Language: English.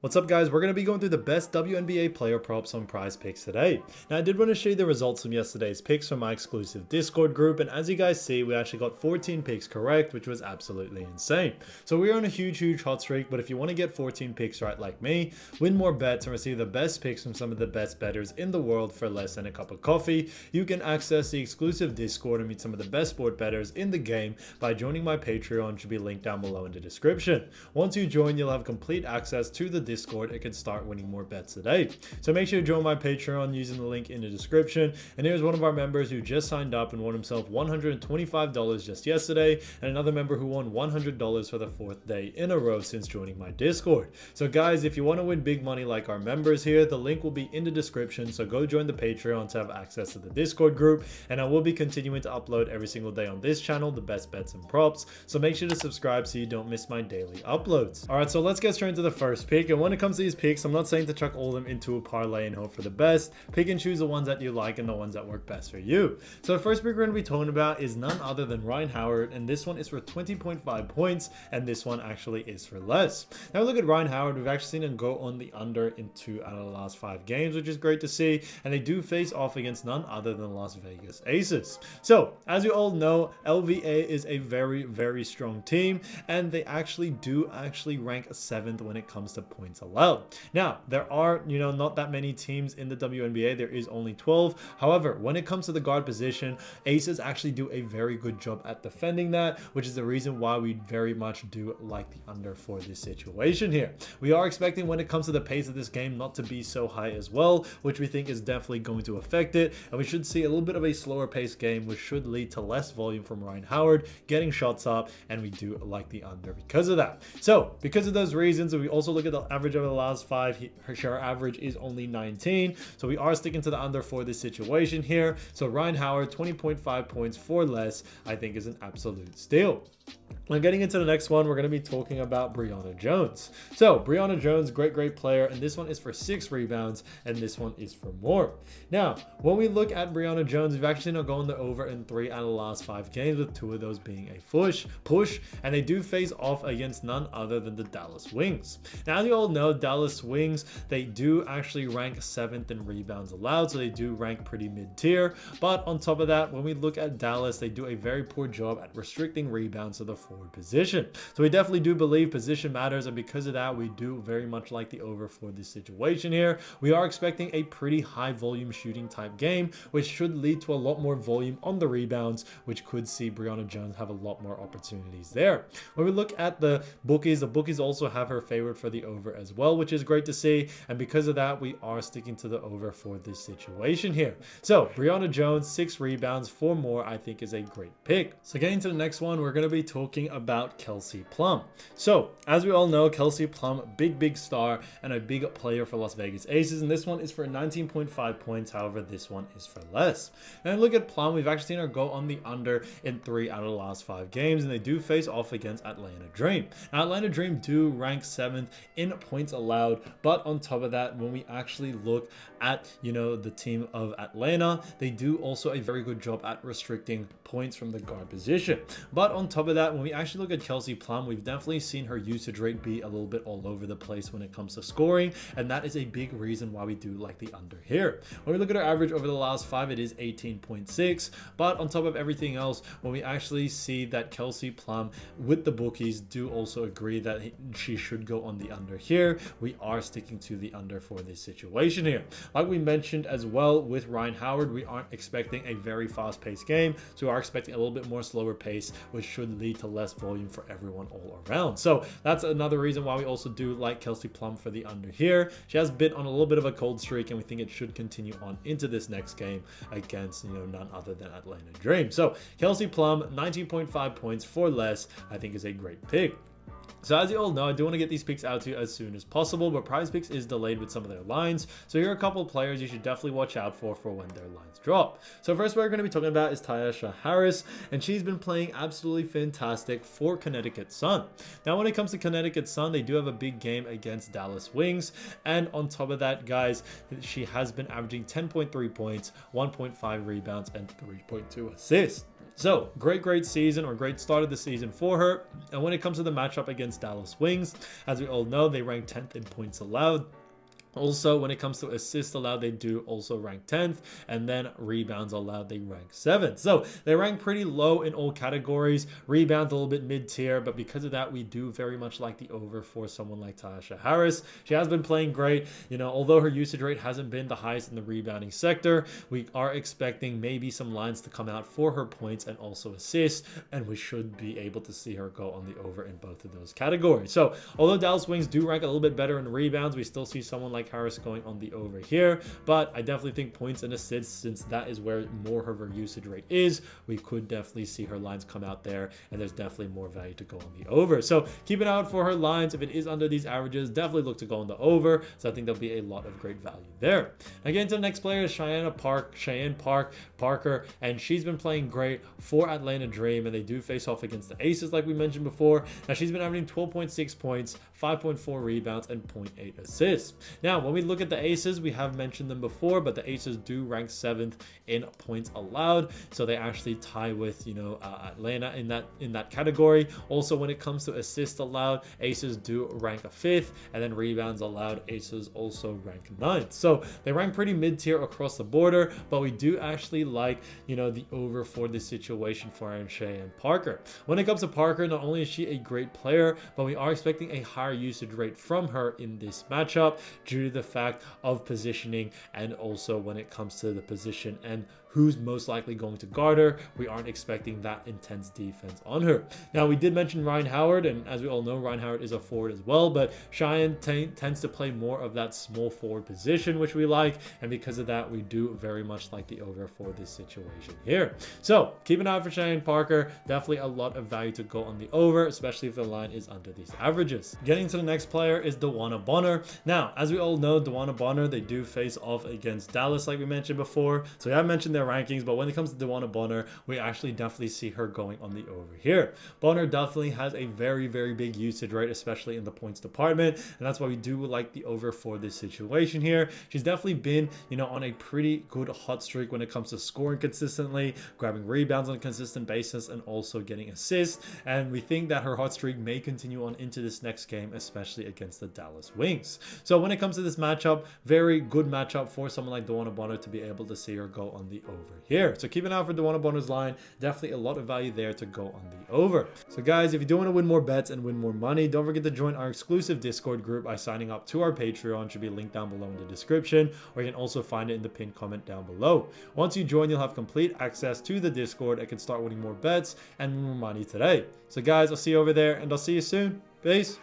What's up guys, we're going to be going through the best WNBA player props on Prize Picks today. Now I did want to show you the results from yesterday's picks from my exclusive Discord group, and as you guys see, we actually got 14 picks correct, which was absolutely insane. So we're on a huge hot streak, but if you want to get 14 picks right like me, win more bets and receive the best picks from some of the best bettors in the world for less than a cup of coffee, you can access the exclusive Discord and meet some of the best sport bettors in the game by joining my Patreon, which will be linked down below in the description. Once you join, you'll have complete access to the Discord and can start winning more bets today. So make sure to join my Patreon using the link in the description. And here's one of our members who just signed up and won himself $125 just yesterday, and another member who won $100 for the 4th day in a row since joining my Discord. So guys, if you want to win big money like our members here, the link will be in the description, so go join the Patreon to have access to the Discord group, and I will be continuing to upload every single day on this channel the best bets and props, so make sure to subscribe so you don't miss my daily uploads. Alright, so let's get straight into the first pick. And when it comes to these picks, I'm not saying to chuck all of them into a parlay and hope for the best. Pick and choose the ones that you like and the ones that work best for you. So the first pick we're going to be talking about is none other than Ryan Howard, and this one is for 20.5 points, and this one actually is for less. Now look at Ryan Howard. We've actually seen him go on the under in 2 out of the last 5 games, which is great to see, and they do face off against none other than Las Vegas Aces. So as you all know, LVA is a very strong team, and they actually do rank 7th when it comes to points allowed. Now there are not that many teams in the WNBA. There is only 12. However, when it comes to the guard position, Aces actually do a very good job at defending that, which is the reason why we very much do like the under for this situation here. We are expecting, when it comes to the pace of this game, not to be so high as well, which we think is definitely going to affect it, and we should see a little bit of a slower paced game, which should lead to less volume from Ryan Howard getting shots up, and we do like the under because of that. So because of those reasons, we also look at the average over the last 5. Her share average is only 19, so we are sticking to the under for this situation here. So Ryan Howard, 20.5 points for less, I think is an absolute steal. Now getting into the next one, we're going to be talking about Brianna Jones. So Brianna Jones, great player, and this one is for 6 rebounds, and this one is for more. Now when we look at Brianna Jones, we've actually now gone over in 3 out of the last 5 games, with 2 of those being a push, and they do face off against none other than the Dallas Wings. Now as you all know, Dallas Wings, they do actually rank 7th in rebounds allowed, so they do rank pretty mid-tier. But on top of that, when we look at Dallas, they do a very poor job at restricting rebounds to the forward position. So we definitely do believe position matters, and because of that, we do very much like the over for this situation here. We are expecting a pretty high volume shooting type game, which should lead to a lot more volume on the rebounds, which could see Brianna Jones have a lot more opportunities there. When we look at the bookies also have her favored for the over as well, which is great to see, and because of that, we are sticking to the over for this situation here. So Brianna Jones, 6 rebounds for more, I think is a great pick. So getting to the next one, we're going to be talking about Kelsey Plum. So as we all know, Kelsey Plum, big star and a big player for Las Vegas Aces, and this one is for 19.5 points. However, this one is for less. And look at Plum, we've actually seen her go on the under in 3 out of the last 5 games, and they do face off against Atlanta Dream. Now Atlanta Dream do rank 7th in points allowed, but on top of that, when we actually look at the team of Atlanta, they do also a very good job at restricting points from the guard position. But on top of that, when we actually look at Kelsey Plum, we've definitely seen her usage rate be a little bit all over the place when it comes to scoring, and that is a big reason why we do like the under here. When we look at her average over the last 5, it is 18.6, but on top of everything else, when we actually see that Kelsey Plum with the bookies do also agree that she should go on the under here, we are sticking to the under for this situation here. Like we mentioned as well with Ryan Howard, we aren't expecting a very fast-paced game, so we are expecting a little bit more slower pace, which should lead to less volume for everyone all around. So that's another reason why we also do like Kelsey Plum for the under here. She has been on a little bit of a cold streak, and we think it should continue on into this next game against none other than Atlanta Dream. So Kelsey Plum, 19.5 points for less, I think is a great pick. So as you all know, I do want to get these picks out to you as soon as possible, but Prize Picks is delayed with some of their lines. So here are a couple of players you should definitely watch out for when their lines drop. So first we're going to be talking about is Tyasha Harris, and she's been playing absolutely fantastic for Connecticut Sun. Now when it comes to Connecticut Sun, they do have a big game against Dallas Wings, and on top of that, guys, she has been averaging 10.3 points, 1.5 rebounds, and 3.2 assists. So great season, or great start of the season for her. And when it comes to the matchup against Dallas Wings, as we all know, they rank 10th in points allowed. Also, when it comes to assists allowed, they do also rank 10th, and then rebounds allowed, they rank 7th. So they rank pretty low in all categories. Rebounds a little bit mid-tier, but because of that, we do very much like the over for someone like Tasha Harris. She has been playing great. You know, although her usage rate hasn't been the highest in the rebounding sector, we are expecting maybe some lines to come out for her points and also assists, and we should be able to see her go on the over in both of those categories. So although Dallas Wings do rank a little bit better in rebounds, we still see someone like Harris going on the over here, but I definitely think points and assists, since that is where more of her usage rate is, we could definitely see her lines come out there, and there's definitely more value to go on the over. So keep an eye out for her lines. If it is under these averages, definitely look to go on the over. So I think there'll be a lot of great value there. Again, to the next player is Cheyenne Parker, and she's been playing great for Atlanta Dream, and they do face off against the Aces like we mentioned before. Now she's been averaging 12.6 points, 5.4 rebounds, and 0.8 assists. Now, when we look at the Aces, we have mentioned them before, but the Aces do rank 7th in points allowed, so they actually tie with, you know, Atlanta in that category. Also, when it comes to assists allowed, Aces do rank 5th, and then rebounds allowed, Aces also rank 9th. So they rank pretty mid-tier across the border, but we do actually like, you know, the over for this situation for Cheyenne Parker. When it comes to Parker, not only is she a great player, but we are expecting a higher usage rate from her in this matchup due to the fact of positioning, and also when it comes to the position and who's most likely going to guard her, we aren't expecting that intense defense on her. Now, we did mention Ryan Howard, and as we all know, Ryan Howard is a forward as well, but Cheyenne tends to play more of that small forward position, which we like, and because of that, we do very much like the over for this situation here. So keep an eye out for Cheyenne Parker. Definitely a lot of value to go on the over, especially if the line is under these averages. Getting to the next player is DeWanna Bonner. Now, as we all know, DeWanna Bonner, they do face off against Dallas like we mentioned before, so I mentioned their rankings, but when it comes to DeWanna Bonner, we actually definitely see her going on the over here. Bonner definitely has a very big usage rate, especially in the points department, and that's why we do like the over for this situation here. She's definitely been, you know, on a pretty good hot streak when it comes to scoring consistently, grabbing rebounds on a consistent basis, and also getting assists, and we think that her hot streak may continue on into this next game, especially against the Dallas Wings. So when it comes to this matchup, very good matchup for someone like DeWanna Bonner to be able to see her go on the over here. So keep an eye out for DeWanna Bonner's line. Definitely a lot of value there to go on the over. So guys, if you do want to win more bets and win more money, don't forget to join our exclusive Discord group by signing up to our Patreon. Should be linked down below in the description, or you can also find it in the pinned comment down below. Once you join, you'll have complete access to the Discord and can start winning more bets and more money today. So guys, I'll see you over there, and I'll see you soon. Peace.